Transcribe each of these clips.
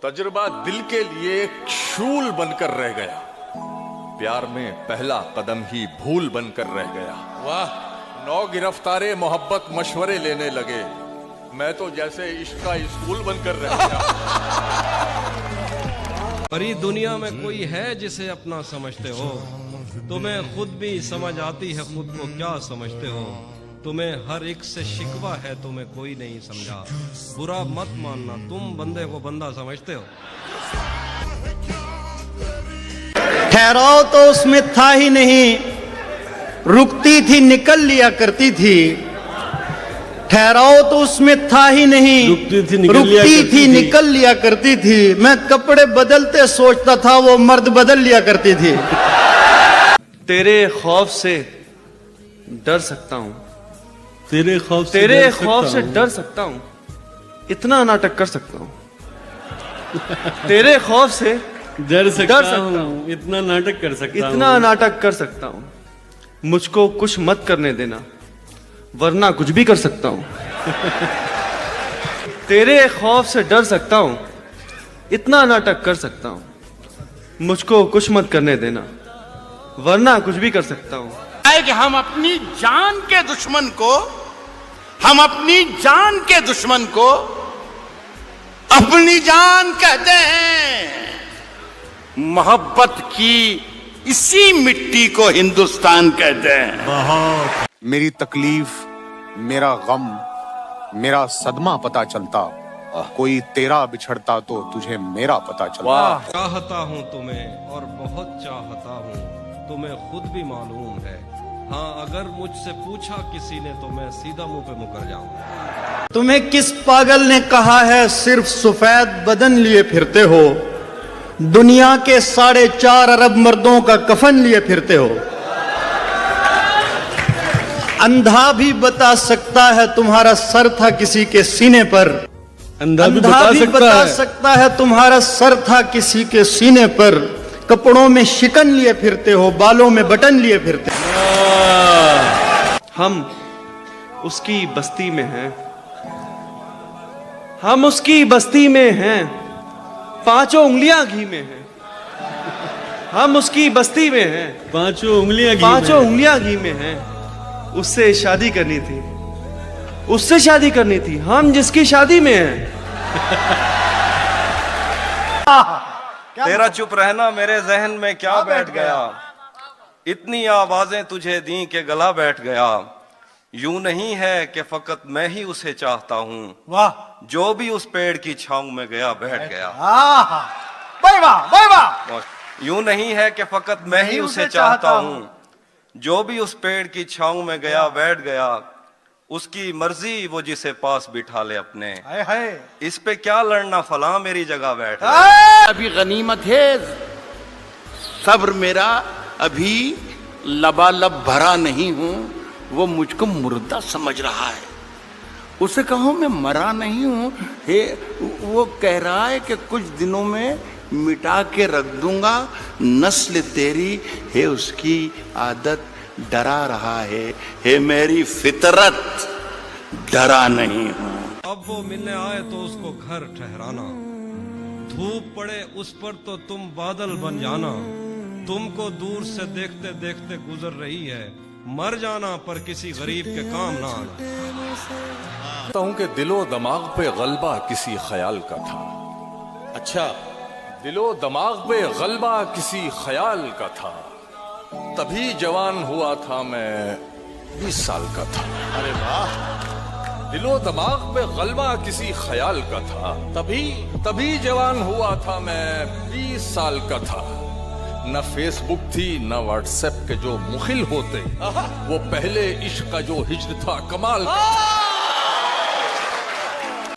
तजुर्बा दिल के लिए एक शूल बनकर रह गया। प्यार में पहला कदम ही भूल बनकर रह गया। वाह, 9 गिरफ्तारे मोहब्बत मशवरे लेने लगे, मैं तो जैसे इश्क का स्कूल बनकर रह गया। अरे दुनिया में कोई है जिसे अपना समझते हो? तुम्हें खुद भी समझ आती है खुद को क्या समझते हो? तुम्हें हर एक से शिकवा है, तुम्हें कोई नहीं समझा। बुरा मत मानना, तुम बंदे को बंदा समझते हो। ठहराव तो उसमें था ही नहीं, रुकती थी निकल लिया करती थी। ठहराव तो उसमें था ही नहीं, रुकती थी निकल लिया करती थी। मैं कपड़े बदलते सोचता था, वो मर्द बदल लिया करती थी। तेरे खौफ से डर सकता हूँ, तेरे खौफ से डर सकता हूँ, इतना नाटक कर सकता हूँ। तेरे खौफ से डर सकता हूँ, इतना नाटक कर सकता हूँ, इतना नाटक कर सकता हूँ। मुझको कुछ मत करने देना, वरना कुछ भी कर सकता हूँ। तेरे खौफ से डर सकता हूँ, इतना नाटक कर सकता हूँ। मुझको कुछ मत करने देना, वरना कुछ भी कर सकता हूँ। कि हम अपनी जान के दुश्मन को, हम अपनी जान के दुश्मन को अपनी जान कहते हैं। मोहब्बत की इसी मिट्टी को हिंदुस्तान कहते हैं। मेरी तकलीफ, मेरा गम, मेरा सदमा पता चलता, कोई तेरा बिछड़ता तो तुझे मेरा पता चलता। चाहता हूँ तुम्हें और बहुत चाहता हूँ, तुम्हें खुद भी मालूम है। हाँ, अगर मुझसे पूछा किसी ने तो मैं सीधा मुंह पे मुकर जाऊंगा। तुम्हें किस पागल ने कहा है सिर्फ सफेद बदन लिए फिरते हो? दुनिया के 4.5 अरब मर्दों का कफन लिए फिरते हो। अंधा भी बता सकता है तुम्हारा सर था किसी के सीने पर। अंधा भी बता सकता है तुम्हारा सर था किसी के सीने पर। कपड़ों में शिकन लिए फिरते हो, बालों में बटन लिए फिरते हो। हम उसकी बस्ती में हैं, हम उसकी बस्ती में हैं, 5 उंगलियां घी में हैं। हम उसकी बस्ती में हैं, 5 उंगलियां घी में हैं। उससे शादी करनी थी, उससे शादी करनी थी, हम जिसकी शादी में हैं। तेरा चुप रहना मेरे जहन में क्या बैठ गया, इतनी आवाजें तुझे दी के गला बैठ गया। यूं नहीं है कि फकत मैं ही उसे चाहता हूँ, वाह, जो भी उस पेड़ की छांव में गया बैठ गया। यूं नहीं है कि फकत मैं ही उसे चाहता हूँ, जो भी उस पेड़ की छांव में गया बैठ गया। उसकी मर्जी वो जिसे पास बिठा ले अपने, इस पे क्या लड़ना, फला मेरी जगह बैठ। अभी गनीमत है, सब्र मेरा अभी लबालब भरा नहीं हूं। वो मुझको मुर्दा समझ रहा है, उसे कहो मैं मरा नहीं हूं। हे, वो कह रहा है कि कुछ दिनों में मिटा के रख दूंगा नस्ल तेरी। है उसकी आदत डरा रहा है, हे मेरी फितरत डरा नहीं हूं। अब वो मिलने आए तो उसको घर ठहराना, धूप पड़े उस पर तो तुम बादल बन जाना। तुमको दूर से देखते देखते गुजर रही है, मर जाना पर किसी गरीब के काम ना आना। कहता हूं कि दिलो दिमाग पे गलबा किसी ख्याल का था। अच्छा, दिलो दिमाग पे गलबा किसी ख्याल का था, तभी जवान हुआ था मैं 20 साल का था। अरे वाह, दिलो दिमाग पे गलबा किसी ख्याल का था, तभी जवान हुआ था मैं 20 साल का था। न फेसबुक थी न व्हाट्सएप के जो मुखिल होते, वो पहले इश्क का जो हिज्र था कमाल का।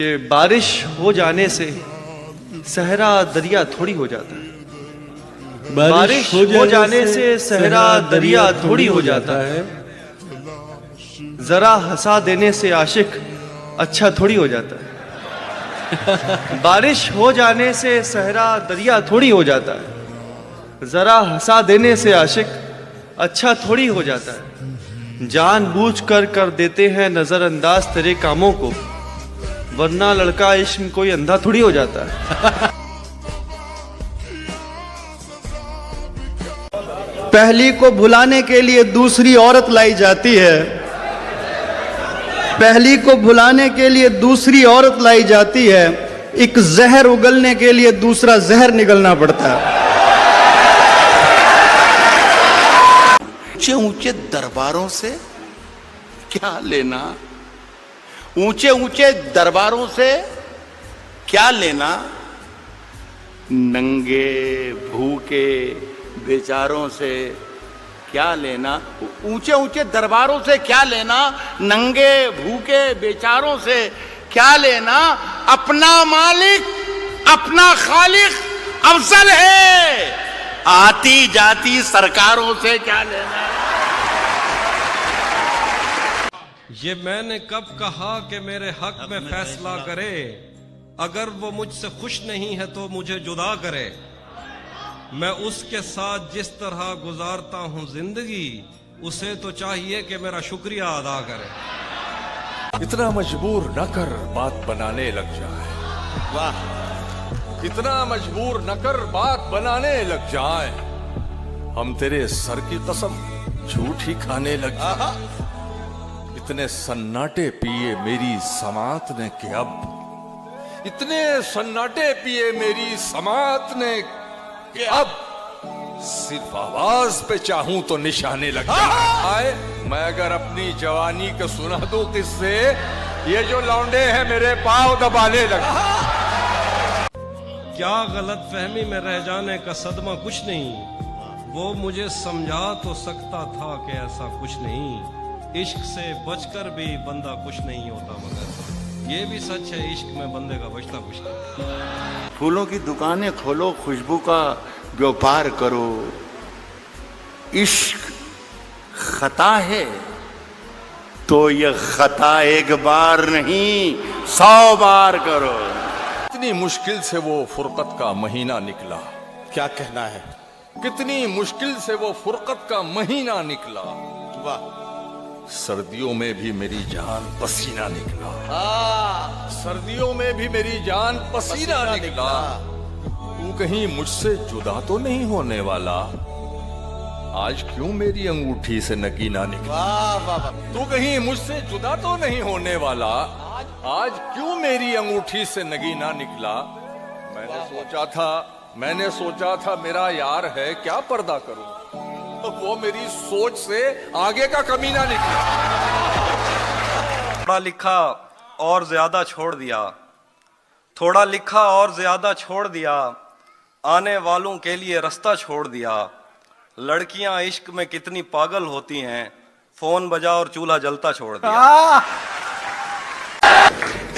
ये बारिश हो जाने से सहरा दरिया थोड़ी हो जाता है। बारिश हो जाने से सहरा दरिया थोड़ी हो जाता है। जरा हंसा देने से आशिक अच्छा थोड़ी हो जाता है। बारिश हो जाने से सहरा दरिया थोड़ी हो जाता है। जरा हंसा देने से आशिक अच्छा थोड़ी हो जाता है। जानबूझ कर देते हैं नजरअंदाज तेरे कामों को, वरना लड़का इश्क कोई अंधा थोड़ी हो जाता है। पहली को भुलाने के लिए दूसरी औरत लाई जाती है, पहली को भुलाने के लिए दूसरी औरत लाई जाती है, एक जहर उगलने के लिए दूसरा जहर निगलना पड़ता है। ऊंचे ऊंचे दरबारों से क्या लेना, ऊंचे ऊंचे दरबारों से क्या लेना, नंगे भूखे बेचारों से क्या लेना, ऊंचे ऊंचे दरबारों से क्या लेना, नंगे भूखे बेचारों से क्या लेना, अपना मालिक अपना खालिक अफजल है, आती जाती सरकारों से क्या लेना। ये मैंने कब कहा कि मेरे हक में फैसला करे, अगर वो मुझसे खुश नहीं है तो मुझे जुदा करे, मैं उसके साथ जिस तरह गुजारता हूं जिंदगी, उसे तो चाहिए कि मेरा शुक्रिया अदा करे। इतना मजबूर न कर बात बनाने लग जाए, वाह, इतना मजबूर न कर बात बनाने लग जाए, हम तेरे सर की कसम झूठ ही खाने लग जाए। इतने सन्नाटे पिए मेरी समात ने कि अब, इतने सन्नाटे पिए मेरी समात ने कि अब सिर्फ आवाज पे चाहूं तो निशाने लग जाए। मैं अगर अपनी जवानी को सुना दूं किससे, ये जो लौंडे हैं मेरे पांव दबाने लगे। क्या गलत फहमी में रह जाने का सदमा कुछ नहीं, वो मुझे समझा तो सकता था कि ऐसा कुछ नहीं, इश्क से बचकर भी बंदा कुछ नहीं होता, मगर ये भी सच है इश्क में बंदे का बचता कुछ नहीं। फूलों की दुकानें खोलो, खुशबू का व्यापार करो, इश्क खता है तो ये खता एक बार नहीं 100 बार करो। कितनी मुश्किल से वो फुरकत का महीना निकला, क्या कहना है, कितनी मुश्किल से वो फुरकत का महीना निकला, वाह, सर्दियों में भी मेरी जान पसीना निकला, सर्दियों में भी मेरी जान पसीना निकला। तू कहीं मुझसे जुदा तो नहीं होने वाला, आज क्यों मेरी अंगूठी से नगीना निकला। तू कहीं मुझसे जुदा तो नहीं होने वाला, आज क्यों मेरी अंगूठी से नगीना निकला। मैंने सोचा था मेरा यार है, क्या पर्दा करूं, वो मेरी सोच से आगे का कमीना निकला। थोड़ा लिखा और ज्यादा छोड़ दिया, थोड़ा लिखा और ज्यादा छोड़ दिया, आने वालों के लिए रास्ता छोड़ दिया। लड़कियां इश्क में कितनी पागल होती हैं, फोन बजा और चूल्हा जलता छोड़ दिया।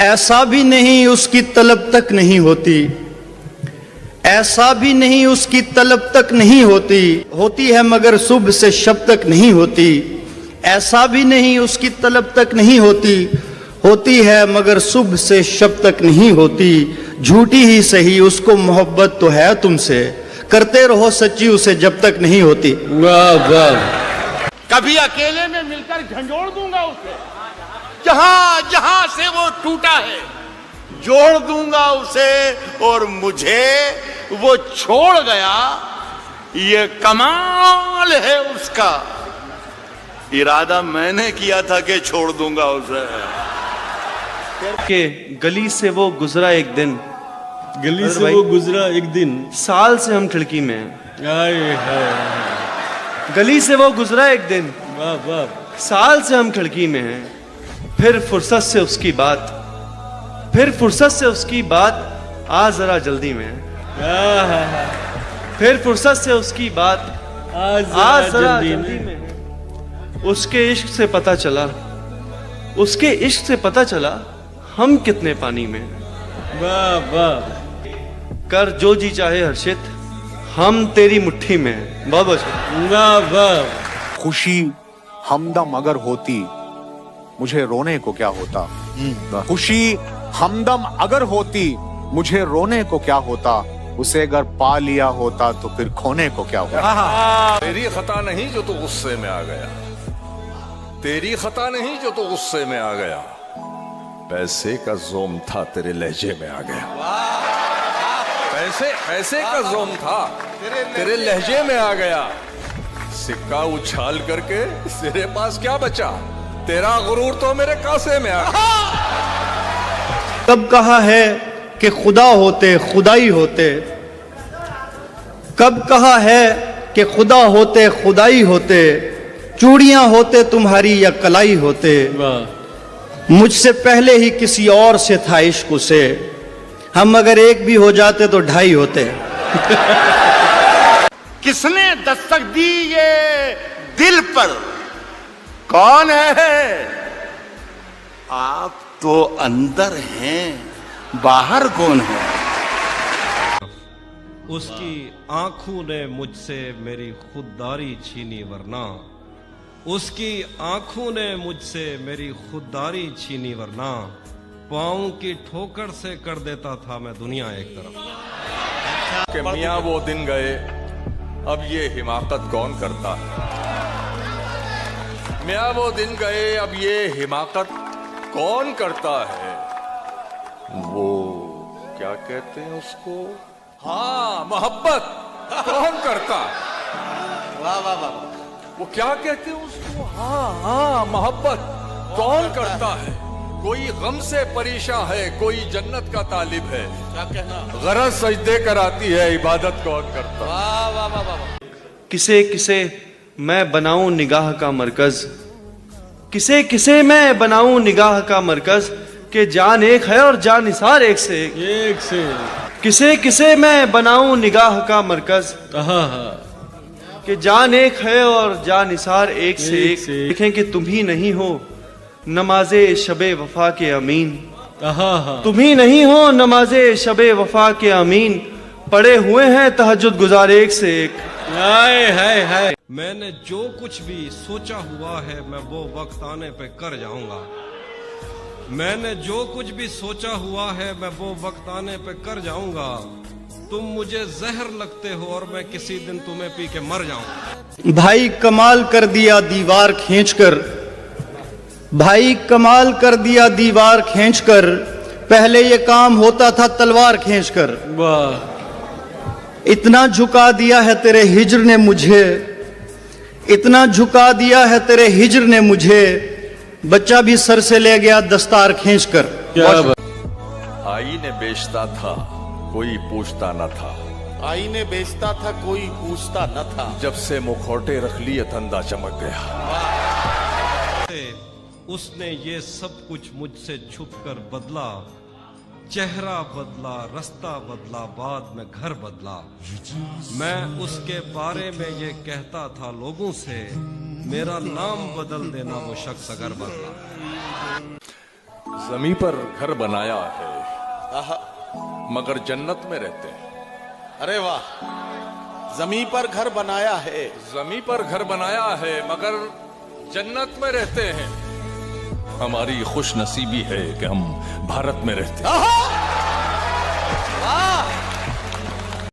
ऐसा भी नहीं उसकी तलब तक नहीं होती, ऐसा भी नहीं उसकी तलब तक नहीं होती, होती है मगर सुबह से शब तक नहीं होती। ऐसा भी नहीं उसकी तलब तक नहीं होती, होती है मगर सुबह से शब तक नहीं होती। झूठी ही सही उसको मोहब्बत तो है तुमसे, करते रहो सच्ची उसे जब तक नहीं होती। वाह वाह। कभी अकेले में मिलकर झंझोड़ दूंगा उसे, जहां जहां से वो टूटा है जोड़ दूंगा उसे, और मुझे वो छोड़ गया, ये कमाल है उसका। इरादा मैंने किया था कि छोड़ दूंगा उसे। के गली से वो गुजरा एक दिन, गली से वो गुजरा एक दिन, साल से हम खिड़की में हैं। आए हाय, गली से वो गुजरा एक दिन, वाह वाह, साल से हम खिड़की में हैं। फिर फुर्सत से उसकी बात, फिर फुर्सत से उसकी बात, आ जरा जल्दी में। फिर फुर्सत से उसकी बात, आ जरा जल्दी में। उसके इश्क से पता चला, उसके इश्क से पता चला हम कितने पानी में। वाह वाह, कर जो जी चाहे हर्षित, हम तेरी मुट्ठी में हैं। बहुत बहुत वाह वाह। खुशी हमदम अगर होती मुझे रोने को क्या होता, खुशी हमदम अगर होती मुझे रोने को क्या होता, उसे अगर पा लिया होता तो फिर खोने को क्या होता। तेरी खता नहीं जो तू गुस्से में आ गया, तेरी खता नहीं जो तू गुस्से में आ गया, पैसे का जोम था तेरे लहजे में आ गया। पैसे का जोम था तेरे लहजे में आ गया। सिक्का उछाल करके तेरे पास क्या बचा? तेरा गुरूर तो मेरे कासे में आ गया। कब कहा है कि खुदा होते खुदाई होते, कब कहा है कि खुदा होते खुदाई होते, चूड़ियां होते तुम्हारी या कलाई होते, मुझसे पहले ही किसी और से था इश्क उसे, हम अगर एक भी हो जाते तो ढाई होते। किसने दस्तक दी ये दिल पर? कौन है? आप तो अंदर हैं, बाहर कौन है? उसकी आंखों ने मुझसे मेरी खुददारी छीनी, वरना उसकी आंखों ने मुझसे मेरी खुददारी छीनी, वरना पाँव की ठोकर से कर देता था मैं दुनिया एक तरफ। कि मियाँ वो दिन गए, अब ये हिमाकत कौन करता है? मियाँ वो दिन गए, अब ये हिमाकत कौन करता है? वो क्या कहते हैं उसको? हाँ, मोहब्बत कौन करता? वाह वाह वाह। वो क्या कहते हैं उसको? हाँ, मोहब्बत कौन करता है? कोई गम से परेशान है, कोई जन्नत का तालिब है, क्या कहना? गरज सजदे कराती है, इबादत कौन करता? वाह वाह वाह वाह। किसे किसे मैं बनाऊं निगाह का मरकज, किसे किसे मैं बनाऊं निगाह का मरकज, के जान एक है और जान निसार एक से एक से। किसे किसे मैं बनाऊं निगाह का मरकज, कि जान एक है और जान निसार एक से एक। देखें कि तुम ही नहीं हो नमाजे शबे वफा के अमीन, तुम ही नहीं हो नमाजे शबे वफा के अमीन, पड़े हुए हैं तहज्जुद गुजार एक से एक। हाय हाय हाय। मैंने जो कुछ भी सोचा हुआ है मैं वो वक्त आने पे कर जाऊंगा। मैंने जो कुछ भी सोचा हुआ है मैं वो वक्त आने पे कर जाऊंगा। तुम मुझे जहर लगते हो और मैं किसी दिन तुम्हें पी के मर जाऊंगा। भाई कमाल कर दिया दीवार खींचकर, भाई कमाल कर दिया दीवार खींचकर, पहले ये काम होता था तलवार खींचकर। वाह। इतना झुका दिया है तेरे हिज्र ने मुझे, इतना झुका दिया है तेरे हिज्र ने मुझे, बच्चा भी सर से ले गया दस्तार खींचकर। आईने बेचता था कोई पूछता न था, आईने बेचता था कोई पूछता न था, जब से मुखौटे रख लिए धंधा चमक गया। उसने ये सब कुछ मुझसे छुपकर बदला, चेहरा बदला, रास्ता बदला, बाद में घर बदला। मैं उसके बारे में ये कहता था लोगों से, मेरा नाम बदल देना वो शख्स अगर बदला। जमीन पर घर बनाया है मगर जन्नत में रहते हैं। अरे वाह, जमीन पर घर बनाया है, जमीन पर घर बनाया है मगर जन्नत में रहते हैं। हमारी खुश नसीबी है कि हम भारत में रहते हैं।